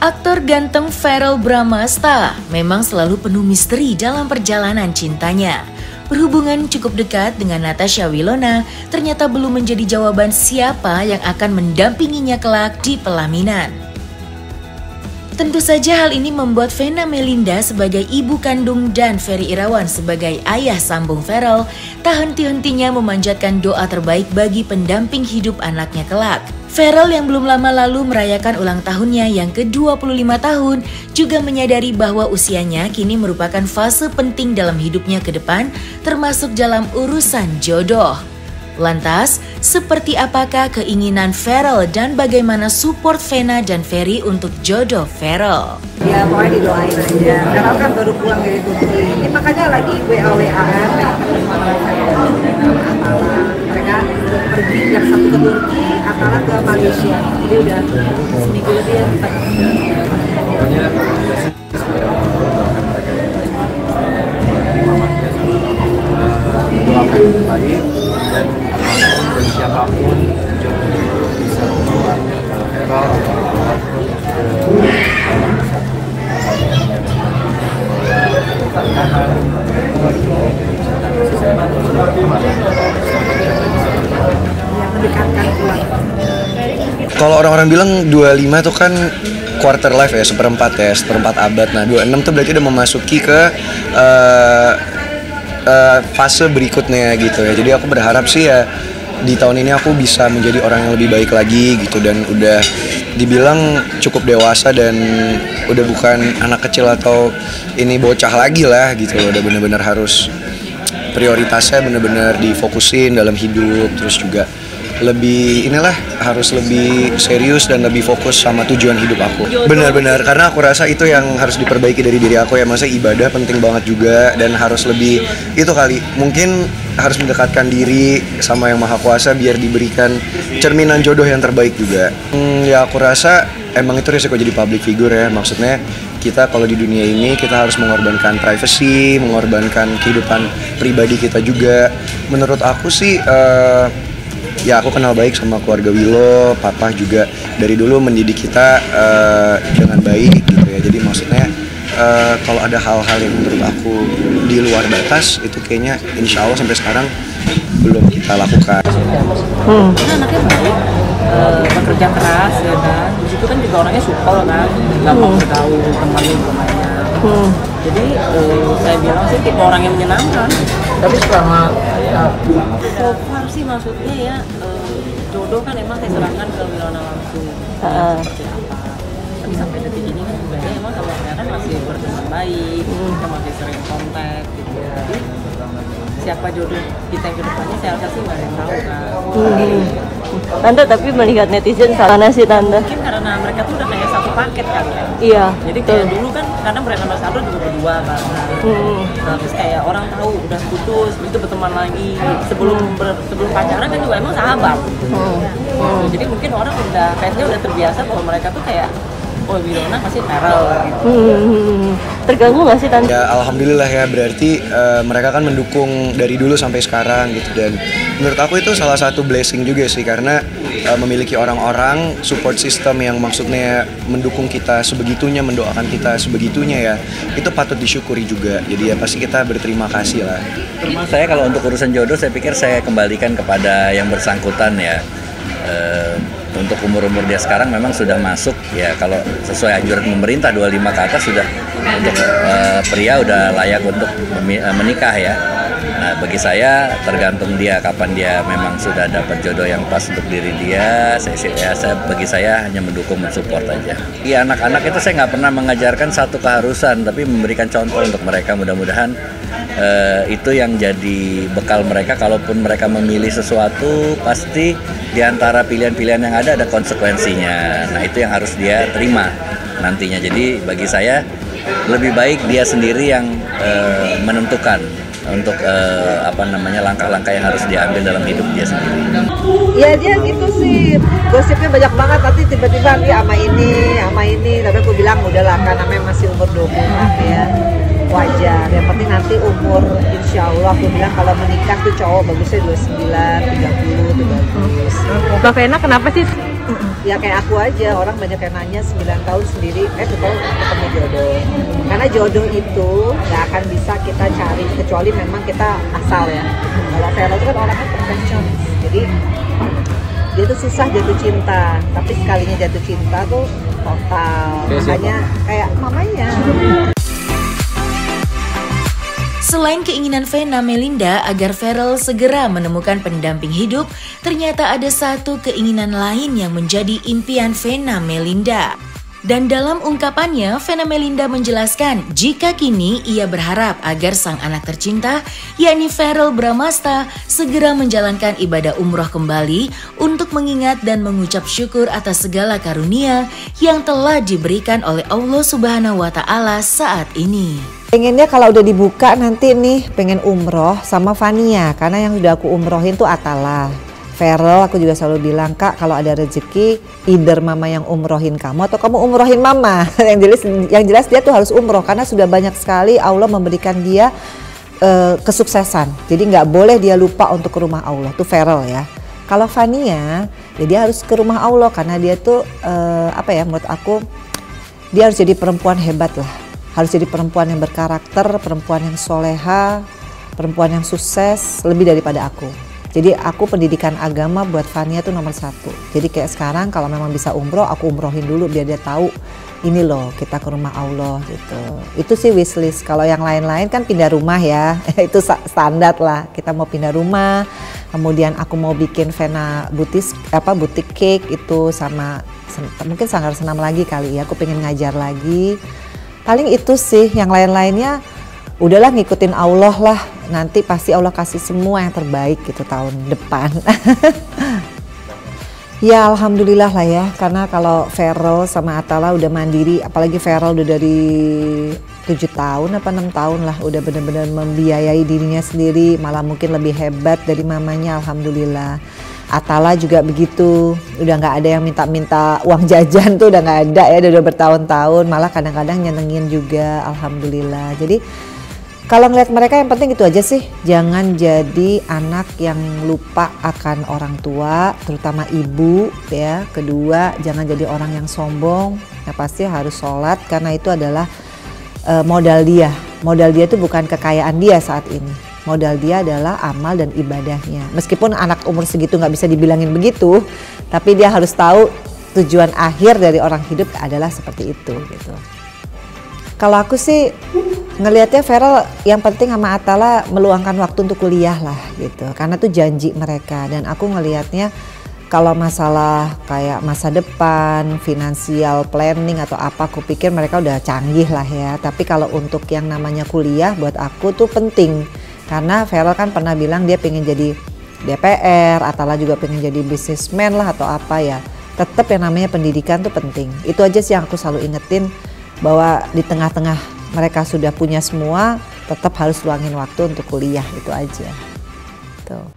Aktor ganteng Verrell Bramasta memang selalu penuh misteri dalam perjalanan cintanya. Berhubungan cukup dekat dengan Natasha Wilona ternyata belum menjadi jawaban siapa yang akan mendampinginya kelak di pelaminan. Tentu saja hal ini membuat Vena Melinda sebagai ibu kandung dan Ferry Irawan sebagai ayah sambung Verrell tak henti-hentinya memanjatkan doa terbaik bagi pendamping hidup anaknya kelak. Verrell yang belum lama lalu merayakan ulang tahunnya yang ke-25 tahun juga menyadari bahwa usianya kini merupakan fase penting dalam hidupnya ke depan termasuk dalam urusan jodoh. Lantas, seperti apakah keinginan Verrell dan bagaimana support Vena dan Ferry untuk jodoh Verrell? Ya pokoknya didoain aja, karena kan baru pulang dari Turki. Ini makanya lagi WA-WA-an mereka pergi yang satu ke Turki, Atala ke Malaysia. Jadi udah seminggu lebih ya kita. Baik dan siapapun bisa membawa Verrell Kalau orang-orang bilang 25 tuh kan quarter life ya, seperempat abad. Nah 26 tuh berarti udah memasuki ke fase berikutnya gitu ya. Jadi aku berharap sih ya di tahun ini aku bisa menjadi orang yang lebih baik lagi gitu, dan udah dibilang cukup dewasa dan udah bukan anak kecil atau ini bocah lagi lah gitu. Udah bener-bener harus prioritasnya bener-bener difokusin dalam hidup, terus juga harus lebih serius dan lebih fokus sama tujuan hidup aku. Benar-benar, karena aku rasa itu yang harus diperbaiki dari diri aku ya. Masa ibadah penting banget juga, dan harus lebih itu kali, mungkin harus mendekatkan diri sama Yang Maha Kuasa biar diberikan cerminan jodoh yang terbaik juga. Ya aku rasa emang itu risiko jadi public figure ya. Maksudnya kita kalau di dunia ini kita harus mengorbankan privacy, mengorbankan kehidupan pribadi kita juga. Menurut aku sih ya aku kenal baik sama keluarga Willow, papa juga dari dulu mendidik kita dengan baik gitu ya. Jadi maksudnya kalau ada hal-hal yang menurut aku di luar batas itu kayaknya insya Allah sampai sekarang belum kita lakukan. Karena anaknya baik, bekerja keras ya kan. Di situ kan juga orangnya supel kan, gampang bergaul, temannya. Jadi saya bilang sih tipe orang yang menyenangkan. Tapi selama So far sih maksudnya ya jodoh kan emang saya serahkan ke Wilona langsung seperti apa. Tapi sampai detik ini kan juga emang sama saya kan masih berteman baik, kita masih sering kontak gitu. Jadi siapa jodoh kita yang kedepannya saya rasa sih nggak ada yang tahu kan. Tante tapi melihat netizen sana sih Tante. Mungkin karena mereka tuh udah kayak satu paket kan ya. Iya. Jadi kayak dulu kan karena mereka Ambassador juga berdua kan. Nah, terus kayak orang tahu udah putus, itu berteman lagi. Sebelum pacaran kan juga emang sahabat. Jadi mungkin orang udah kayaknya udah terbiasa bahwa mereka tuh kayak oh Wilona pasti Verrell gitu. Terganggu nggak sih Tante? Ya alhamdulillah ya, berarti mereka kan mendukung dari dulu sampai sekarang gitu, dan menurut aku itu salah satu blessing juga sih, karena memiliki orang-orang support system yang maksudnya mendukung kita sebegitunya, mendoakan kita sebegitunya ya, itu patut disyukuri juga. Jadi ya pasti kita berterima kasih lah. Saya kalau untuk urusan jodoh saya pikir saya kembalikan kepada yang bersangkutan ya. Untuk umur-umur dia sekarang memang sudah masuk ya, kalau sesuai anjuran pemerintah 25 ke atas sudah untuk pria udah layak untuk menikah ya. Nah bagi saya tergantung dia kapan dia memang sudah dapat jodoh yang pas untuk diri dia. Bagi saya hanya mendukung, mensupport aja. Iya, anak-anak itu saya nggak pernah mengajarkan satu keharusan, tapi memberikan contoh untuk mereka. Mudah-mudahan itu yang jadi bekal mereka. Kalaupun mereka memilih sesuatu, pasti di antara pilihan-pilihan yang ada konsekuensinya. Nah itu yang harus dia terima nantinya. Jadi bagi saya lebih baik dia sendiri yang menentukan untuk langkah-langkah yang harus diambil dalam hidup dia sendiri. Ya dia gitu sih, gosipnya banyak banget, nanti tiba-tiba dia sama ini, tapi aku bilang udahlah karena memang masih umur 20 ya. wajar. Yang penting nanti umur, insya Allah aku bilang kalau menikah tuh cowok bagusnya 29, 30 tuh bagus. Mbak Vena kenapa sih? Ya kayak aku aja, orang banyak yang nanya 9 tahun sendiri, kita ketemu jodoh. Karena jodoh itu gak akan bisa kita cari, kecuali memang kita asal ya. Kalau Vero itu kan orangnya perfeksionis, jadi dia tuh susah jatuh cinta. Tapi sekalinya jatuh cinta tuh total, makanya kayak mamanya. Selain keinginan Vena Melinda agar Ferrell segera menemukan pendamping hidup, ternyata ada satu keinginan lain yang menjadi impian Vena Melinda. Dan dalam ungkapannya, Vena Melinda menjelaskan jika kini ia berharap agar sang anak tercinta, yakni Ferrell Bramasta, segera menjalankan ibadah umroh kembali untuk mengingat dan mengucap syukur atas segala karunia yang telah diberikan oleh Allah Subhanahu wa Ta'ala saat ini. Pengennya kalau udah dibuka nanti nih pengen umroh sama Fania, karena yang udah aku umrohin tuh Atala. Ferrell aku juga selalu bilang, Kak kalau ada rezeki either mama yang umrohin kamu atau kamu umrohin mama. yang jelas dia tuh harus umroh karena sudah banyak sekali Allah memberikan dia kesuksesan. Jadi nggak boleh dia lupa untuk ke rumah Allah, tuh Ferrell ya. Kalau Fania ya dia harus ke rumah Allah karena dia tuh menurut aku dia harus jadi perempuan hebat lah. Harus jadi perempuan yang berkarakter, perempuan yang soleha, perempuan yang sukses lebih daripada aku. Jadi aku pendidikan agama buat Fania tuh nomor 1. Jadi kayak sekarang kalau memang bisa umroh, aku umrohin dulu biar dia tahu ini loh kita ke rumah Allah gitu. Itu sih wishlist. Kalau yang lain-lain kan pindah rumah ya, itu standar lah. Kita mau pindah rumah, kemudian aku mau bikin Vena butik cake itu sama mungkin sanggar senam lagi kali ya. Aku pengen ngajar lagi. Paling itu sih, yang lain-lainnya udahlah ngikutin Allah lah. Nanti pasti Allah kasih semua yang terbaik gitu tahun depan. Ya alhamdulillah lah ya, karena kalau Ferrell sama Atala udah mandiri, apalagi Ferrell udah dari 7 tahun apa 6 tahun lah, udah benar-benar membiayai dirinya sendiri, malah mungkin lebih hebat dari mamanya, alhamdulillah. Atala juga begitu, udah nggak ada yang minta-minta uang jajan tuh udah nggak ada ya, udah bertahun-tahun, malah kadang-kadang nyenengin juga, alhamdulillah. Jadi kalau ngeliat mereka yang penting itu aja sih, jangan jadi anak yang lupa akan orang tua, terutama ibu ya. Kedua, jangan jadi orang yang sombong, ya pasti harus sholat karena itu adalah modal dia. Modal dia itu bukan kekayaan dia saat ini. Modal dia adalah amal dan ibadahnya. Meskipun anak umur segitu nggak bisa dibilangin begitu, tapi dia harus tahu tujuan akhir dari orang hidup adalah seperti itu gitu. Kalau aku sih ngelihatnya Ferrell yang penting sama Atala meluangkan waktu untuk kuliah lah gitu. Karena tuh janji mereka, dan aku ngelihatnya kalau masalah kayak masa depan, financial planning atau apa, aku pikir mereka udah canggih lah ya. Tapi kalau untuk yang namanya kuliah buat aku tuh penting. Karena Ferrell kan pernah bilang dia pengen jadi DPR, Atala juga pengen jadi businessman lah atau apa ya. Tetap yang namanya pendidikan tuh penting. Itu aja sih yang aku selalu ingetin, bahwa di tengah-tengah mereka sudah punya semua, tetap harus luangin waktu untuk kuliah, itu aja. Tuh.